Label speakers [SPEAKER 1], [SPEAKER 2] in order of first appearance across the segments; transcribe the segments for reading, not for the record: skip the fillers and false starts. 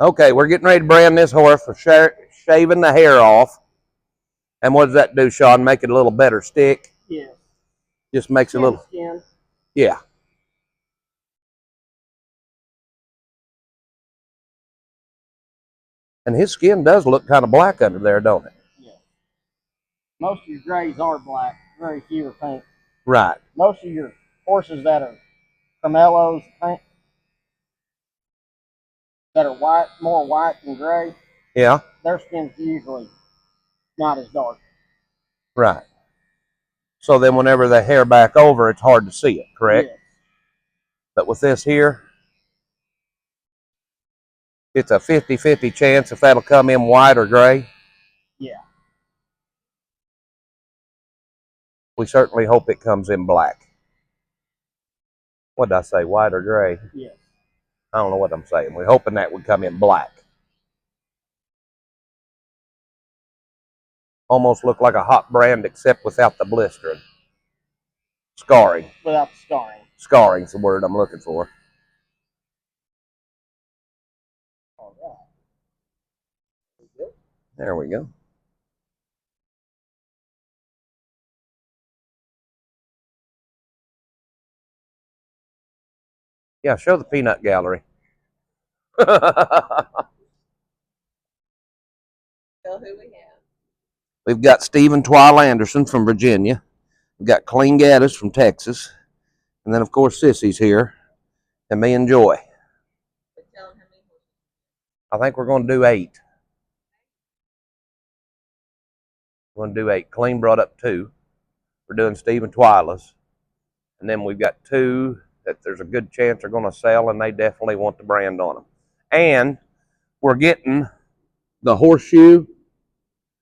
[SPEAKER 1] Okay, we're getting ready to brand this horse for shaving the hair off. And what does that do, Sean? Make it a little better stick?
[SPEAKER 2] Yeah.
[SPEAKER 1] Just makes it a little...
[SPEAKER 2] Skin.
[SPEAKER 1] Yeah. And his skin does look kind of black under there, don't it?
[SPEAKER 2] Yeah. Most of your grays are black. Very few are pink.
[SPEAKER 1] Right.
[SPEAKER 2] Most of your horses that are Carmelos, pink, that are white, more white than gray,
[SPEAKER 1] Yeah.
[SPEAKER 2] their skin's usually not as dark.
[SPEAKER 1] Right. So then whenever the hair back over, it's hard to see it, correct?
[SPEAKER 2] Yes.
[SPEAKER 1] But with this here, it's a 50-50 chance if that'll come in white or gray.
[SPEAKER 2] Yeah.
[SPEAKER 1] We certainly hope it comes in black. What did I say, white or gray?
[SPEAKER 2] Yes.
[SPEAKER 1] I don't know what I'm saying. We're hoping that would come in black. Almost look like a hot brand except without the blistering. Scarring.
[SPEAKER 2] Without the scarring.
[SPEAKER 1] Scarring's the word I'm looking for.
[SPEAKER 2] All right.
[SPEAKER 1] There we go. Yeah, show the peanut gallery.
[SPEAKER 3] Tell who we have.
[SPEAKER 1] We've got Stephen Twile Anderson from Virginia. We've got Clean Gaddis from Texas. And then, of course, Sissy's here. And me and Joy. I think we're going to do 8. We're going to do 8. Clean brought up 2. We're doing Stephen Twila's. And then we've got 2 that there's a good chance are going to sell, and they definitely want the brand on them. And we're getting the Horseshoe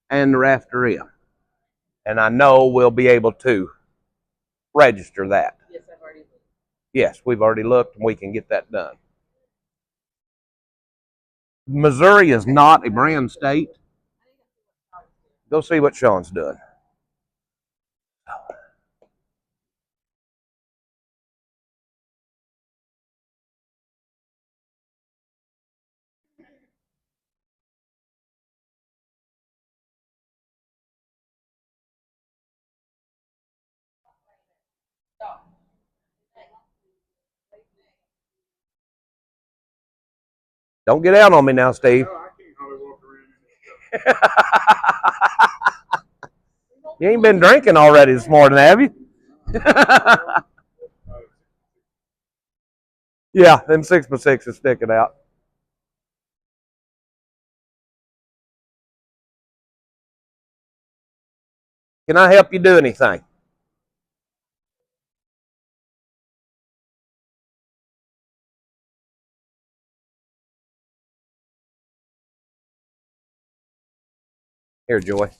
[SPEAKER 1] and the Rafter M. And I know we'll be able to register that.
[SPEAKER 3] Yes, I've already looked.
[SPEAKER 1] Yes, we've already looked, and we can get that done. Missouri is not a brand state. Go see what Sean's doing. Don't get out on me now, Steve.
[SPEAKER 4] No, I can't hardly walk around.
[SPEAKER 1] You ain't been drinking already this morning, have you? Yeah, them 6x6 is sticking out. Can I help you do anything? Here, Joy.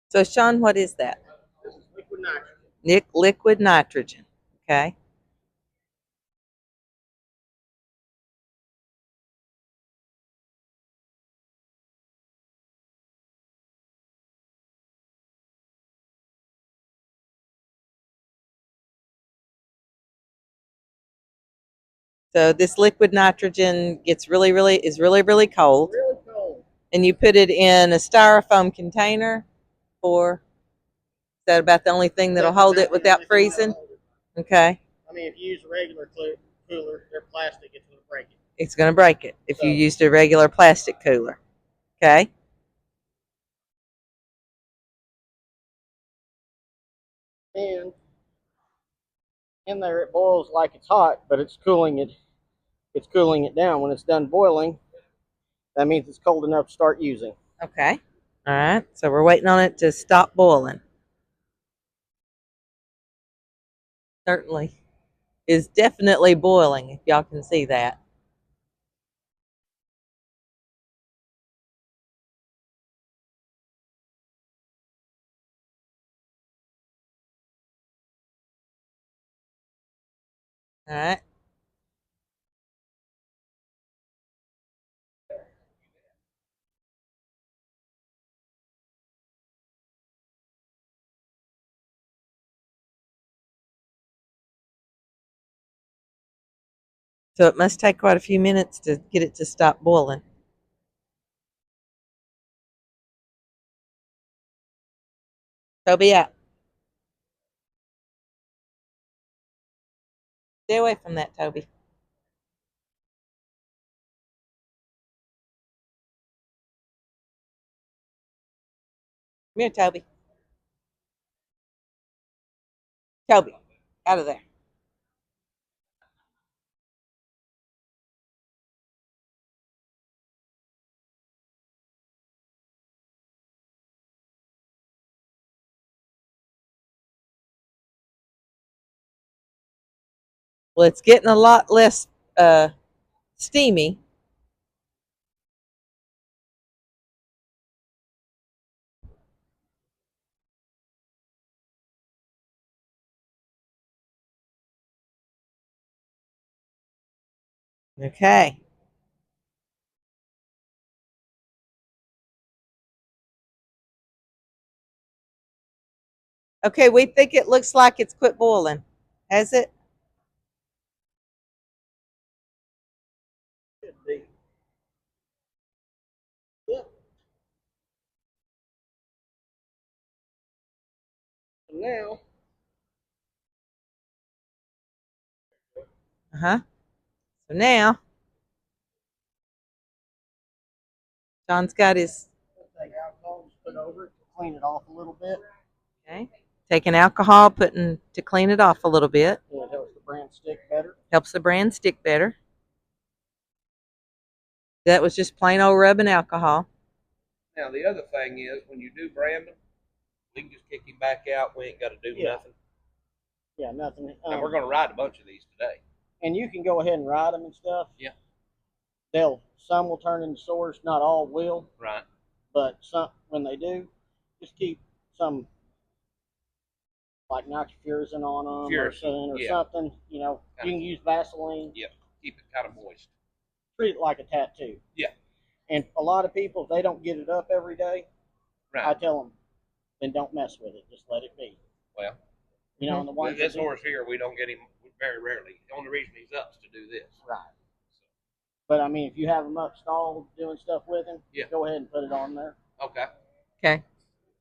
[SPEAKER 3] So, Sean, what is that?
[SPEAKER 2] This is liquid nitrogen.
[SPEAKER 3] Liquid nitrogen. Okay. So this liquid nitrogen gets really, really cold.
[SPEAKER 2] Really cold.
[SPEAKER 3] And you put it in a styrofoam container for, is that about the only thing that'll hold it without freezing? Okay.
[SPEAKER 2] I mean, if you use a regular cooler, they're plastic, it's going to break it.
[SPEAKER 3] It's going to break it if you used a regular plastic cooler. Okay.
[SPEAKER 2] And in there it boils like it's hot, but it's cooling it. It's cooling it down. When it's done boiling, that means it's cold enough to start using.
[SPEAKER 3] Okay. All right. So we're waiting on it to stop boiling. Certainly is definitely boiling, if y'all can see that. All right. So it must take quite a few minutes to get it to stop boiling. Toby, out. Stay away from that, Toby. Come here, Toby. Toby, out of there. Well, it's getting a lot less steamy. Okay. Okay, we think it looks like it's quit boiling. Has it?
[SPEAKER 2] Should be. Yep. So now,
[SPEAKER 3] Uh-huh. So now, John's got his,
[SPEAKER 2] take alcohol, just put over it, clean it off a little bit.
[SPEAKER 3] okay, taking alcohol, putting to clean it off a little bit.
[SPEAKER 2] And it helps the brand stick better.
[SPEAKER 3] Helps the brand stick better. That was just plain old rubbing alcohol.
[SPEAKER 1] Now the other thing is when you do brand them, we can just kick him back out. We ain't got to do nothing.
[SPEAKER 2] Yeah, nothing.
[SPEAKER 1] And we're gonna ride a bunch of these today.
[SPEAKER 2] And you can go ahead and ride them and stuff.
[SPEAKER 1] Yeah.
[SPEAKER 2] Some will turn into sores, not all will,
[SPEAKER 1] Right.
[SPEAKER 2] but some when they do, just keep some like nitrofurazin on them or
[SPEAKER 1] yeah.
[SPEAKER 2] something. You know, you can use Vaseline.
[SPEAKER 1] Yeah. Keep it kind of moist.
[SPEAKER 2] Treat it like a tattoo.
[SPEAKER 1] Yeah.
[SPEAKER 2] And a lot of people, if they don't get it up every day, I
[SPEAKER 1] Right.
[SPEAKER 2] tell them, then don't mess with it. Just let it be.
[SPEAKER 1] Well,
[SPEAKER 2] You know, and the ones
[SPEAKER 1] with this
[SPEAKER 2] that do-
[SPEAKER 1] horse here, we don't get him very rarely. The only reason he's up is to do this.
[SPEAKER 2] right. But I mean, if you have them up stalled doing stuff with him,
[SPEAKER 1] Yeah.
[SPEAKER 2] go ahead and put it on there.
[SPEAKER 1] Okay.
[SPEAKER 3] Okay.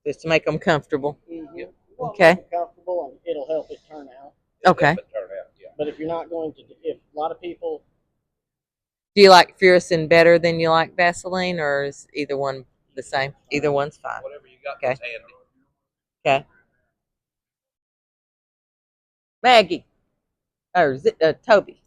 [SPEAKER 3] Just to make them comfortable.
[SPEAKER 2] Mm-hmm.
[SPEAKER 1] Yep.
[SPEAKER 2] Well,
[SPEAKER 3] Okay.
[SPEAKER 2] make it comfortable, and it'll help it turn out.
[SPEAKER 3] Okay.
[SPEAKER 1] It'll turn out, yeah.
[SPEAKER 2] But if you're not going to, if a lot of people,
[SPEAKER 3] Do you like Furacin better than you like Vaseline, or is either one the same? Either one's fine.
[SPEAKER 1] Whatever you got
[SPEAKER 3] Okay.
[SPEAKER 1] that's handy.
[SPEAKER 3] Okay. Maggie. Or is it Toby?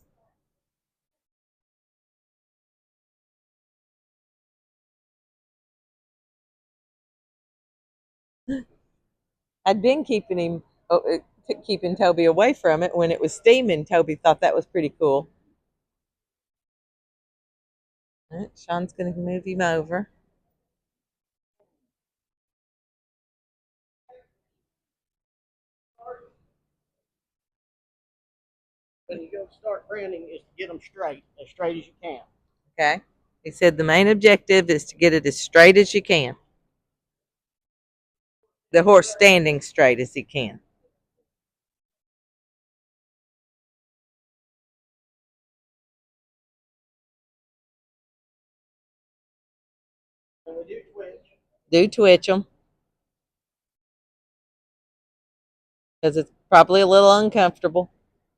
[SPEAKER 3] I'd been keeping him, keeping Toby away from it when it was steaming. Toby thought that was pretty cool. All right, Sean's going to move him over.
[SPEAKER 2] when you go to start branding, is to get them as straight as you can.
[SPEAKER 3] Okay. He said the main objective is to get it as straight as you can. The horse standing straight as he can.
[SPEAKER 2] When we do twitch,
[SPEAKER 3] Do twitch them. Because it's probably a little uncomfortable.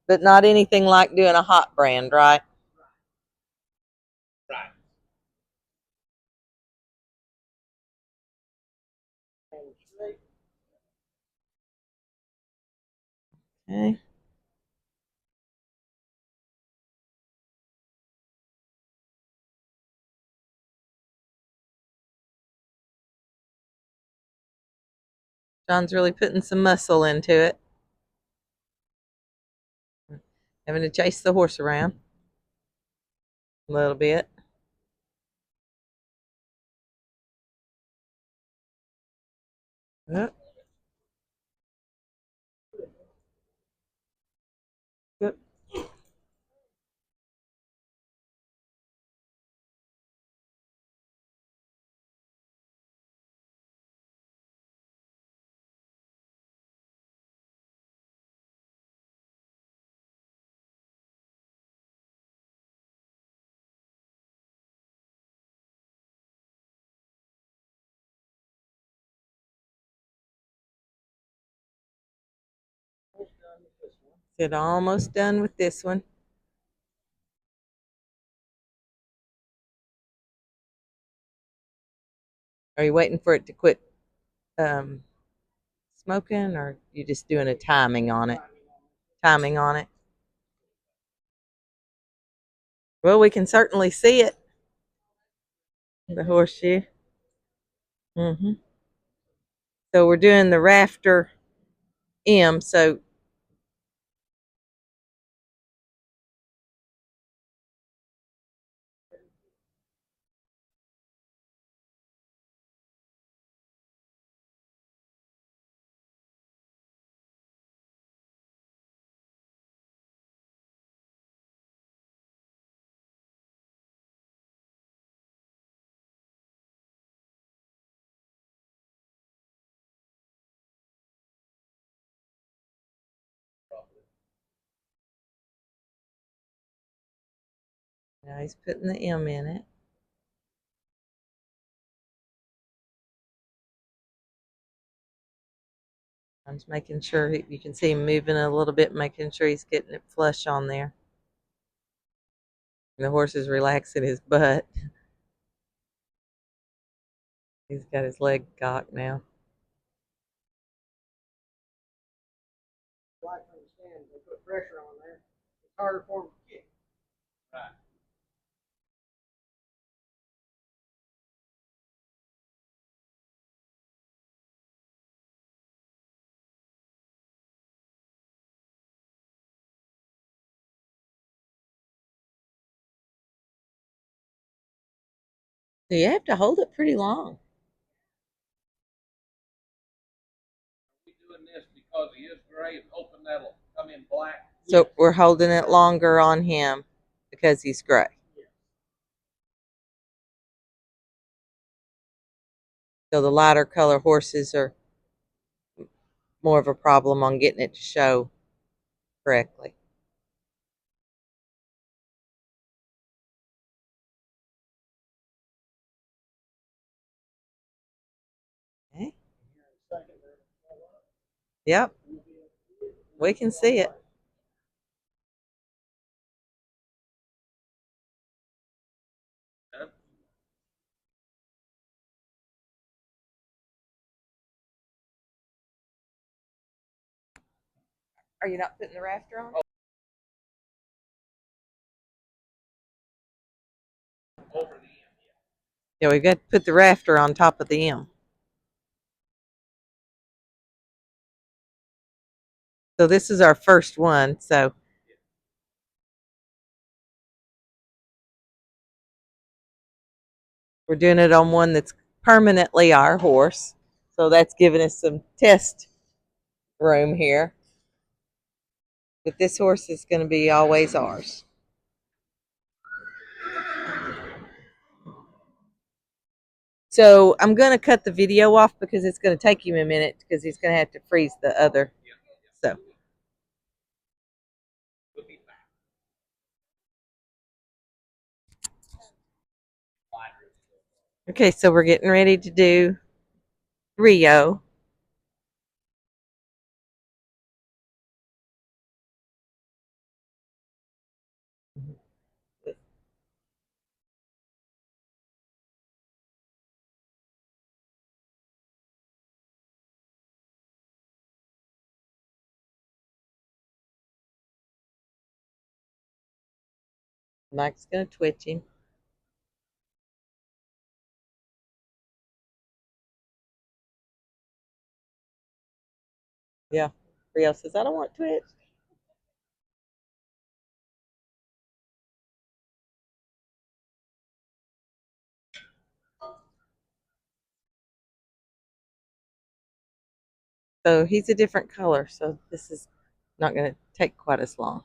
[SPEAKER 3] But not anything like doing a hot brand, right?
[SPEAKER 1] Right.
[SPEAKER 2] and straight,
[SPEAKER 3] Okay. John's really putting some muscle into it. Having to chase the horse around a little bit. Yep. Yep. Said almost done with this one. Are you waiting for it to quit smoking, or you just doing a timing on it? Timing on it. Well, we can certainly see it. The horseshoe. Mm-hmm. So we're doing the Rafter M. So now he's putting the M in it. I'm just making sure you can see him moving a little bit, making sure he's getting it flush on there. And the horse is relaxing his butt. He's got his leg cocked now.
[SPEAKER 2] Right from the stand, they put pressure on there. It's harder for them to kick.
[SPEAKER 1] Right.
[SPEAKER 3] So you have to hold it pretty long.
[SPEAKER 1] We doing this because he is gray and hoping that'll come in black.
[SPEAKER 3] So we're holding it longer on him because he's gray. So the lighter color horses are more of a problem on getting it to show correctly. Okay. Yep. We can see it. Are you not putting the Rafter on?
[SPEAKER 1] Over the end.
[SPEAKER 3] Yeah, we've got to put the Rafter on top of the M. So this is our first one. So we're doing it on one that's permanently our horse. So that's giving us some test room here. But this horse is going to be always ours. So I'm going to cut the video off because it's going to take him a minute because he's going to have to freeze the other. So. Okay, so we're getting ready to do Rio. Mike's going to twitch him. Yeah. Rio says, I don't want twitch. So he's a different color, so this is not going to take quite as long.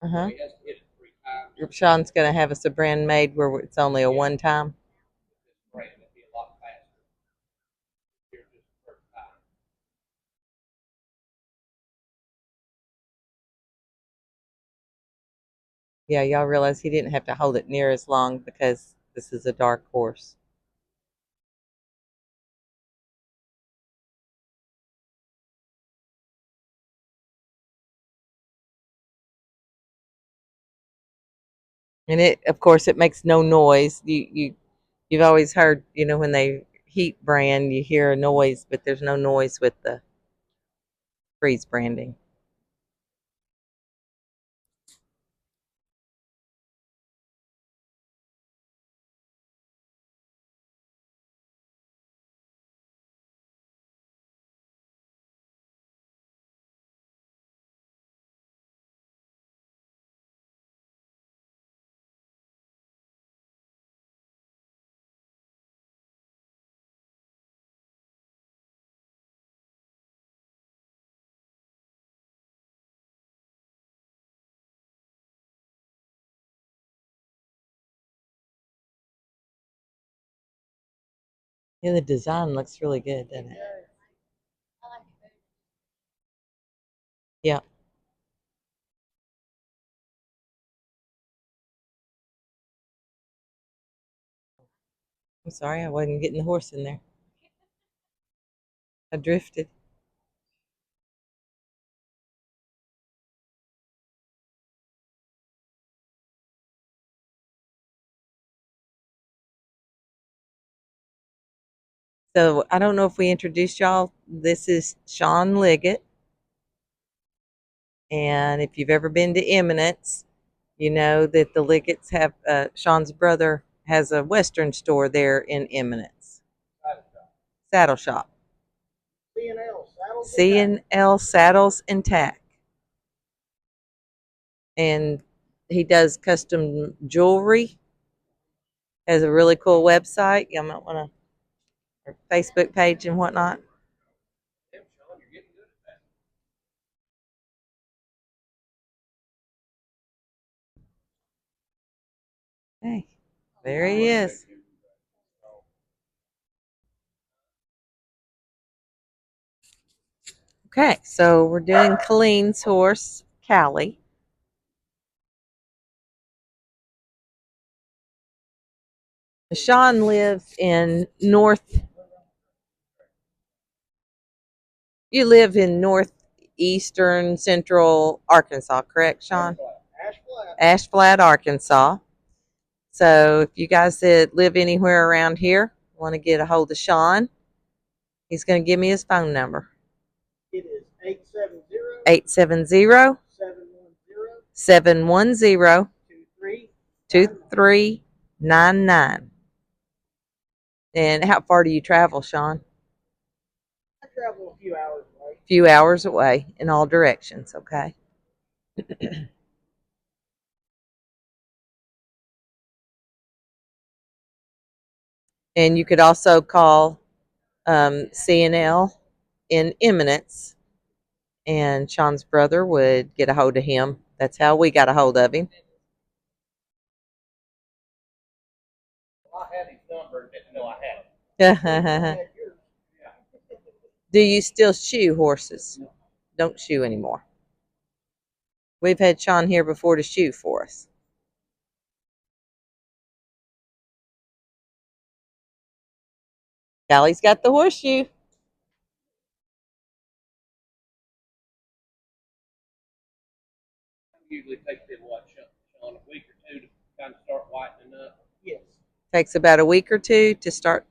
[SPEAKER 3] Uh-huh.
[SPEAKER 1] He has to hit it 3 times.
[SPEAKER 3] Sean's going to have us a brand made where it's only a one time.
[SPEAKER 1] This brand would be a lot faster. Here's just the first time.
[SPEAKER 3] Yeah, y'all realize he didn't have to hold it near as long because this is a dark horse. And it, of course, it makes no noise. You've always heard, when they heat brand, you hear a noise, but there's no noise with the freeze branding. Yeah, the design looks really good, doesn't it? Yeah. I'm sorry, I wasn't getting the horse in there. I drifted. So I don't know if we introduced y'all. This is Sean Liggett. And if you've ever been to Eminence, you know that the Liggetts have, Sean's brother has a Western store there in Eminence. Saddle shop. C&L Saddles and Tack. And he does custom jewelry. Has a really cool website. Y'all might want to, or Facebook page and whatnot.
[SPEAKER 1] Damn, Sean, you're getting good at that.
[SPEAKER 3] Hey, there he is. Okay, so we're doing Colleen's horse, Callie. Sean lives in you live in northeastern central Arkansas, correct, Sean? Ash Flat, Arkansas. So if you guys that live anywhere around here want to get a hold of Sean, he's going to give me his phone number.
[SPEAKER 2] It is
[SPEAKER 3] 870 710 2399. And how far do you travel, Sean?
[SPEAKER 2] I travel a few hours away.
[SPEAKER 3] A few hours away in all directions, okay? And you could also call C&L in Eminence, and Sean's brother would get a hold of him. That's how we got a hold of him.
[SPEAKER 1] Well, I had his number and didn't know I had it.
[SPEAKER 3] Do you still shoe horses? Don't shoe anymore. We've had Sean here before to shoe for us. Callie's got the horseshoe.
[SPEAKER 1] Usually takes them, what, Sean, a week or two to kind of start whitening up.
[SPEAKER 2] Yes.
[SPEAKER 3] Takes about a week or two to start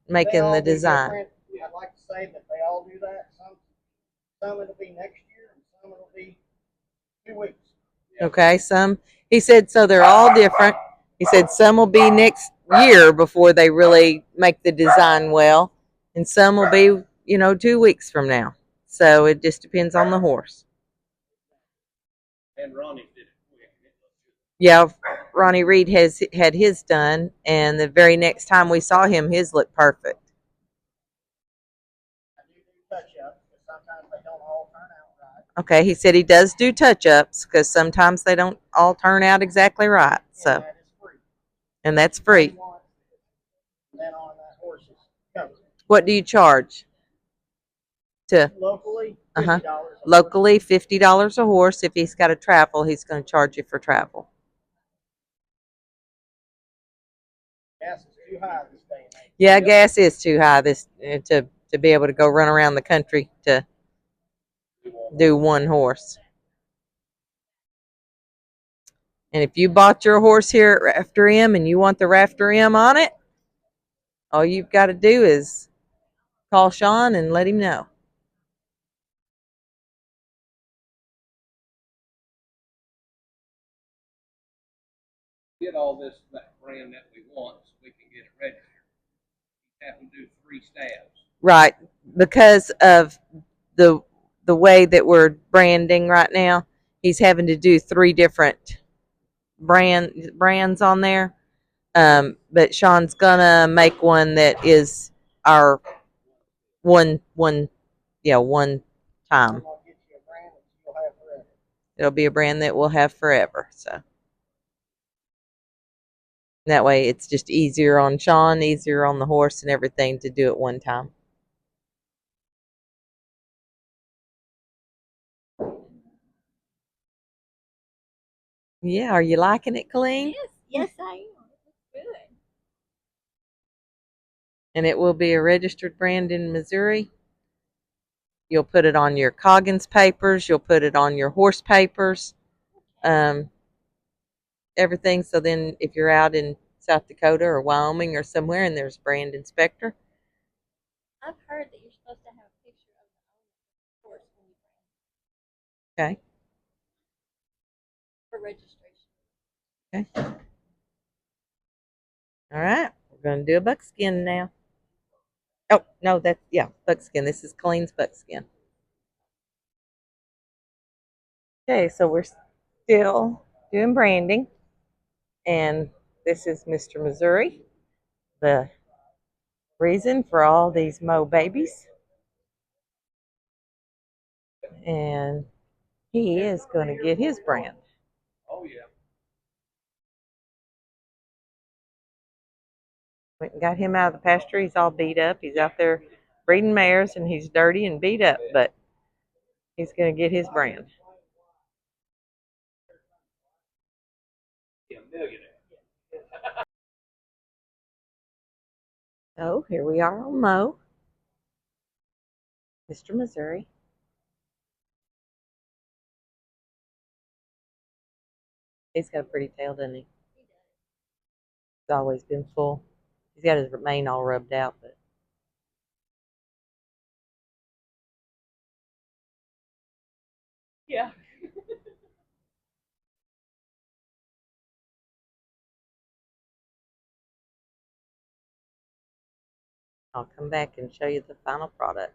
[SPEAKER 3] making
[SPEAKER 2] They all
[SPEAKER 3] the
[SPEAKER 2] do
[SPEAKER 3] design.
[SPEAKER 2] different. I'd like to say that they all do that. Some it'll be next year, and some it'll be 2 weeks.
[SPEAKER 3] Okay, he said, so they're all different. He said some will be next year before they really make the design well, and some will be, 2 weeks from now. So it just depends on the horse.
[SPEAKER 1] And Ronnie did it quick, and it looked good.
[SPEAKER 3] Yeah, Ronnie Reed has had his done, and the very next time we saw him, his looked perfect.
[SPEAKER 2] I do touch-ups, because sometimes they don't all turn out right.
[SPEAKER 3] Okay, he said he does do touch-ups because sometimes they don't all turn out exactly right. So,
[SPEAKER 2] And that is free.
[SPEAKER 3] and that's free.
[SPEAKER 2] And then on that horse is covered.
[SPEAKER 3] What do you charge? To
[SPEAKER 2] Locally,
[SPEAKER 3] Uh-huh.
[SPEAKER 2] $50.
[SPEAKER 3] locally $50 a horse. If he's got to travel, he's going to charge you for travel.
[SPEAKER 2] Gas is too high this day and age.
[SPEAKER 3] Yeah, gas is too high this to be able to go run around the country to do one horse. And if you bought your horse here at Rafter M and you want the Rafter M on it, all you've got to do is call Sean and let him know.
[SPEAKER 1] Get all this that brand that we want so we can get it registered. We have to do 3 stabs.
[SPEAKER 3] Right, because of the way that we're branding right now, he's having to do 3 different brands on there. But Sean's gonna make one that is our one time.
[SPEAKER 2] I'm gonna get you a brand that you'll have forever.
[SPEAKER 3] It'll be a brand that we'll have forever. So that way it's just easier on Sean, easier on the horse and everything to do it one time. Yeah, are you liking it, Colleen?
[SPEAKER 5] Yes, I am. It's good.
[SPEAKER 3] And it will be a registered brand in Missouri. You'll put it on your Coggins papers. You'll put it on your horse papers. Everything. So then if you're out in South Dakota or Wyoming or somewhere and there's a brand inspector.
[SPEAKER 5] I've heard that you're supposed to have a picture of the horse when you brand
[SPEAKER 3] Okay.
[SPEAKER 5] for registration.
[SPEAKER 3] Okay. All right. We're going to do a buckskin now. Oh, no, buckskin. This is Colleen's buckskin. Okay, so we're still doing branding. And this is Mr. Missouri, the reason for all these Mo babies. And he is going to get his brand.
[SPEAKER 1] Oh, yeah.
[SPEAKER 3] Went and got him out of the pasture. He's all beat up. He's out there breeding mares and he's dirty and beat up, but he's going to get his brand.
[SPEAKER 1] Be a millionaire.
[SPEAKER 3] So here we are on Mo, Mr. Missouri. He's got a pretty tail, doesn't he? He's always been full. He's got his mane all rubbed out, but
[SPEAKER 5] Yeah.
[SPEAKER 3] I'll come back and show you the final product.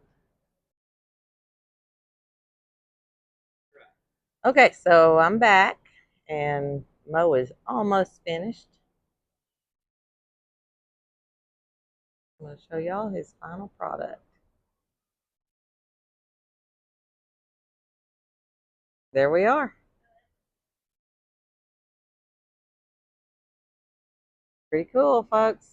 [SPEAKER 3] Okay, so I'm back and Mo is almost finished. I'm going to show y'all his final product. There we are. Pretty cool, folks.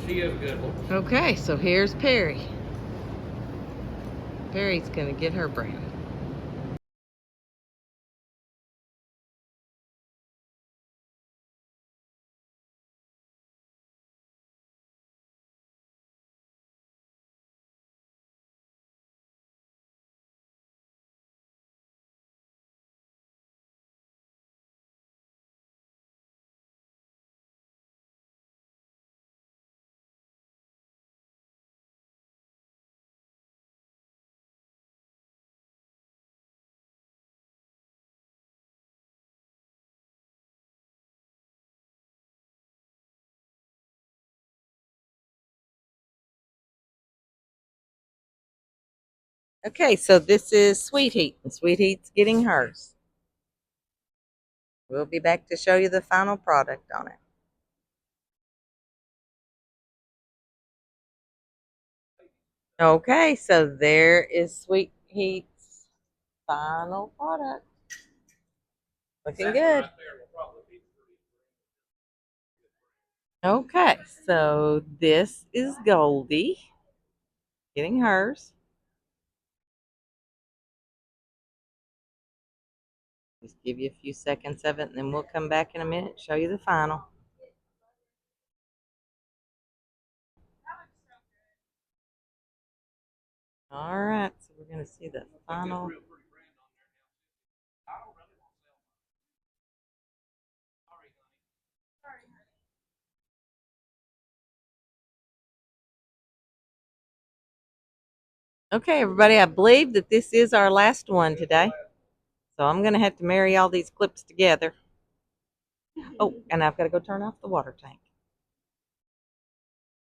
[SPEAKER 4] She is a good one.
[SPEAKER 3] Okay, so here's Perry. Perry's gonna get her brand. Okay, so this is Sweet Heat, and Sweet Heat's getting hers. We'll be back to show you the final product on it. Okay, so there is Sweet Heat's final product. Looking good. Okay, so this is Goldie getting hers. Just give you a few seconds of it, and then we'll come back in a minute and show you the final. All right, so we're going to see the final. Okay, everybody, I believe that this is our last one today. So I'm going to have to marry all these clips together. Oh, and I've got to go turn off the water tank.